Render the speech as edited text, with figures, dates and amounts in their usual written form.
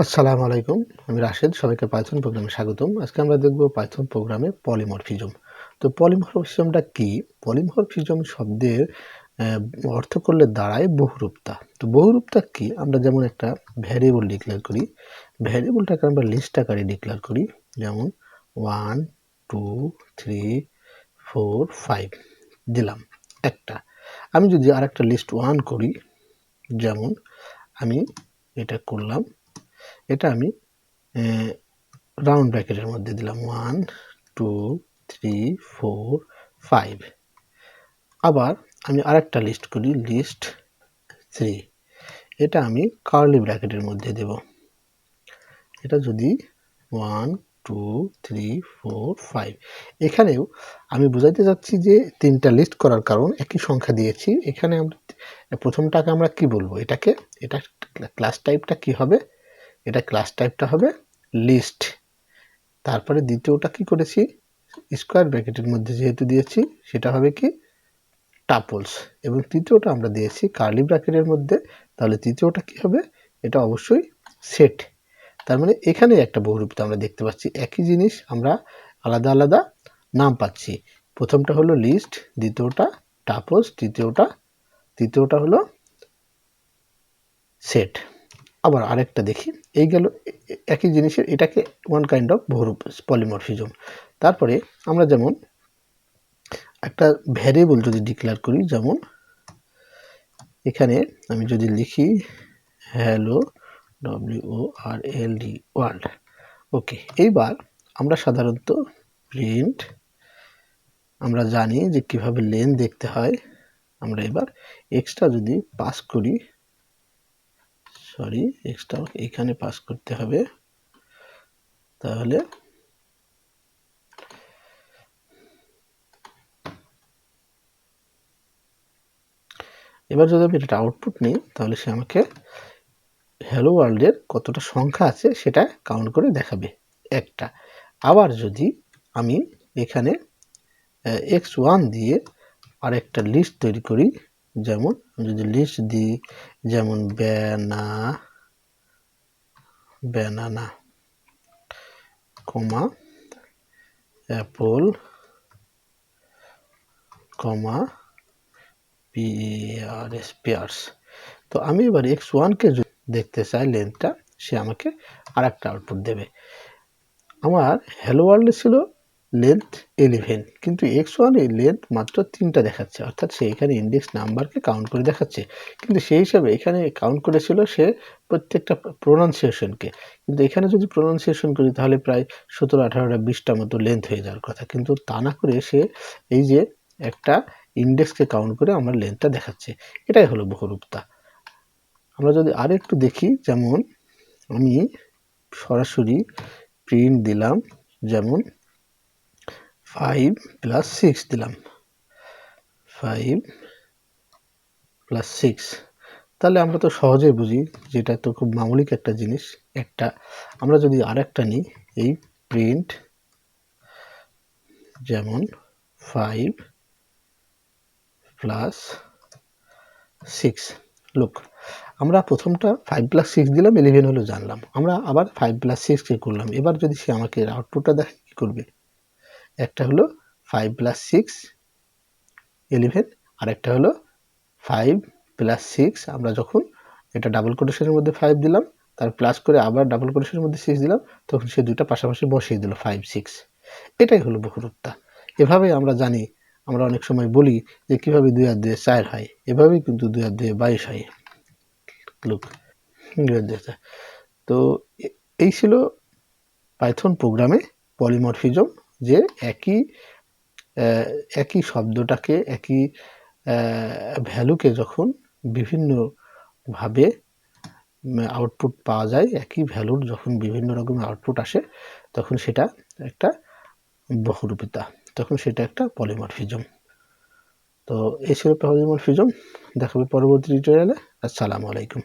আসসালামু আলাইকুম, আমি রাশেদ। সবাইকে পাইথন প্রোগ্রামে স্বাগতম। আজকে আমরা দেখব পাইথন প্রোগ্রামে পলিমরফিজম। তো পলিমরফিজমটা কি? পলিমরফিজম শব্দের অর্থ করলে দাঁড়ায় বহুরূপতা। তো বহুরূপতা কি? আমরা যেমন একটা ভ্যারিয়েবল ডিক্লেয়ার করি, ভ্যারিয়েবলটাকে আমরা লিস্ট আকারে ডিক্লেয়ার করি, যেমন 1 2 3 4 5 দিলাম একটা। আমি যদি আরেকটা লিস্ট 1 করি, যেমন আমি এটা করলাম, এটা আমি রাউন্ড ব্র্যাকেটের মধ্যে দিলাম 1 2 3 4 5। আবার আমি আরেকটা লিস্ট করি, লিস্ট 3, এটা আমি কার্লি ব্র্যাকেটের মধ্যে দেব। এটা যদি 1 2 3 4 5, এখানেও আমি বোঝাইতে চাচ্ছি যে তিনটা লিস্ট করার কারণ একই সংখ্যা দিয়েছি। এখানে আমরা প্রথমটাকে আমরা কি বলবো, এটাকে, এটা ক্লাস টাইপটা কি হবে, এটা ক্লাস টাইপটা হবে লিস্ট। তারপরে দ্বিতীয়টা কি করেছি, স্কোয়ার ব্র্যাকেটের মধ্যে যেহেতু দিয়েছি সেটা হবে কি টাপলস, এবং তৃতীয়টা আমরা দিয়েছি কার্লি ব্র্যাকেটের মধ্যে, তাহলে তৃতীয়টা কি হবে, এটা অবশ্যই সেট। তার মানে এখানে একটা বহুরূপতা আমরা দেখতে পাচ্ছি, একই জিনিস আমরা আলাদা আলাদা নাম পাচ্ছি। প্রথমটা হলো লিস্ট, দ্বিতীয়টা টাপলস, তৃতীয়টা হলো সেট। আবার আরেকটা দেখি, এই গেল একই জিনিসের, এটাকে one kind of Bahurup polymorphism. তারপরে আমরা যেমন একটা ভ্যারিয়েবল যদি ডিক্লেয়ার করি, যেমন এখানে আমি যদি লিখি হ্যালো WORLD ওয়ার্ল্ড, ওকে। এইবার আমরা সাধারণত প্রিন্ট, আমরা জানি যে কিভাবে লেন দেখতে হয়। আমরা এবার এক্সট্রা যদি পাস করি, এক্সট্রা এখানে পাস করতে হবে, তাহলে এবার যদি আমি এটা আউটপুট নিই, তাহলে সে আমাকে হ্যালো ওয়ার্ল্ডের কতটা সংখ্যা আছে সেটা কাউন্ট করে দেখাবে, একটা। আবার যদি আমি এখানে x1 দিয়ে আরেকটা লিস্ট তৈরি করি, যেমন যদি লিস্ট দিই, যেমন ব্যানানা কমা অ্যাপল কমা পেয়ার্স। তো আমি এবার x1কে যদি দেখতে চাই লেন্থটা, সে আমাকে আরেকটা আউটপুট দেবে। আমার হ্যালো ওয়ার্ল্ডে ছিল লেন্থ 11, কিন্তু x1 এর লেন্থ মাত্র 3টা দেখাচ্ছে, অর্থাৎ সে এখানে ইন্ডেক্স নাম্বারকে কাউন্ট করে দেখাচ্ছে, কিন্তু সেই হিসাবে এখানে কাউন্ট করেছিল সে প্রত্যেকটা প্রোনাউন্সিয়েশনকে। কিন্তু এখানে যদি প্রোনাউন্সিয়েশন করি তাহলে প্রায় 17 18টা 20টা মতো লেন্থ হয়ে যাওয়ার কথা, কিন্তু তা না করে সে এই যে একটা ইন্ডেক্সকে কাউন্ট করে আমার লেন্থটা দেখাচ্ছে। এটাই হলো বহুরূপতা। আমরা যদি আর একটু দেখি, যেমন আমি সরাসরি প্রিন্ট দিলাম, যেমন 5 + 6 দিলাম, 5 + 6, তাহলে আমরা তো সহজেই বুঝি যেটা তো খুব মামুলিক একটা জিনিস। একটা আমরা যদি আরেকটা নিই, এই প্রিন্ট যেমন 5 + 6, লুক, আমরা প্রথমটা 5 + 6 দিলাম, 11 হলো জানলাম। আমরা আবার 5 + 6 কে করলাম। এবার যদি সে আমাকে আউটপুটটা দেখে কি করবে, একটা হলো 5 + 6 11, আর একটা হলো 5 + 6, আমরা যখন এটা ডাবল কোটেশনের মধ্যে 5 দিলাম, তার প্লাস করে আবার ডাবল কোটেশনের মধ্যে 6 দিলাম, তখন সে দুইটা পাশাপাশি বসিয়ে দিল 5 6। এটাই হলো বহুরূপতা। এভাবে আমরা জানি, আমরা অনেক সময় বলি যে কিভাবে 2 আর 2 4 হয়, এভাবেই কিন্তু 2 আর 2 22 হয়। লুক, 2 আর 2 4। তো এই ছিল পাইথন প্রোগ্রামে পলিমরফিজম, যে একই শব্দটাকে, একই ভ্যালুকে যখন বিভিন্নভাবে আউটপুট পাওয়া যায়, একই ভ্যালুর যখন বিভিন্ন রকমের আউটপুট আসে, তখন সেটা একটা বহুরূপিতা, তখন সেটা একটা পলিমরফিজম। তো এই ছিল পলিমরফিজম। দেখা হবে পরবর্তী টিউটোরিয়ালে। আসসালামু আলাইকুম।